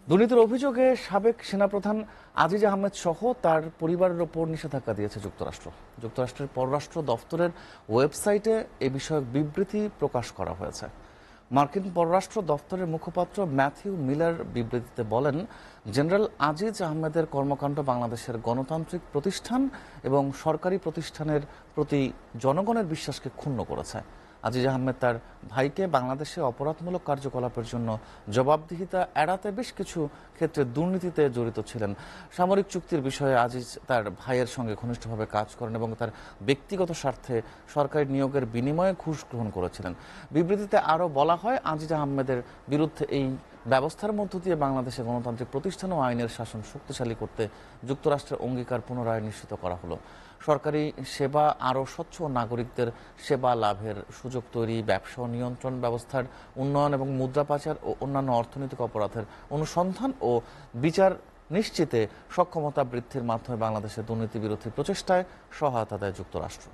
দুর্নীতির অভিযোগে সাবেক সেনাপ্রধান আজিজ আহমেদ সহ তার পরিবারের ওপর নিষেধাজ্ঞা দিয়েছে যুক্তরাষ্ট্র। যুক্তরাষ্ট্রের পররাষ্ট্র দফতরের ওয়েবসাইটে এ বিষয়ক বিবৃতি প্রকাশ করা হয়েছে। মার্কিন পররাষ্ট্র দফতরের মুখপাত্র ম্যাথিউ মিলার বিবৃতিতে বলেন, জেনারেল আজিজ আহমেদের কর্মকাণ্ড বাংলাদেশের গণতান্ত্রিক প্রতিষ্ঠান এবং সরকারি প্রতিষ্ঠানের প্রতি জনগণের বিশ্বাসকে ক্ষুণ্ণ করেছে। আজিজ আহমেদ তার ভাইকে বাংলাদেশে অপরাধমূলক কার্যকলাপের জন্য জবাবদিহিতা এড়াতে বেশ কিছু ক্ষেত্রে দুর্নীতিতে জড়িত ছিলেন। সামরিক চুক্তির বিষয়ে আজিজ তার ভাইয়ের সঙ্গে ঘনিষ্ঠভাবে কাজ করেন এবং তার ব্যক্তিগত স্বার্থে সরকারি নিয়োগের বিনিময়ে ঘুষ গ্রহণ করেছিলেন। বিবৃতিতে আরও বলা হয়, আজিজ আহমেদের বিরুদ্ধে এই ব্যবস্থার মধ্য দিয়ে বাংলাদেশে গণতান্ত্রিক প্রতিষ্ঠান ও আইনের শাসন শক্তিশালী করতে যুক্তরাষ্ট্রের অঙ্গীকার পুনরায় নিশ্চিত করা হলো। সরকারি সেবা আরও স্বচ্ছ ও নাগরিকদের সেবা লাভের সুযোগ তৈরি, ব্যবসা ও নিয়ন্ত্রণ ব্যবস্থার উন্নয়ন এবং মুদ্রা পাচার ও অন্যান্য অর্থনৈতিক অপরাধের অনুসন্ধান ও বিচার নিশ্চিতে সক্ষমতা বৃদ্ধির মাধ্যমে বাংলাদেশের দুর্নীতি বিরোধী প্রচেষ্টায় সহায়তা দেয় যুক্তরাষ্ট্র।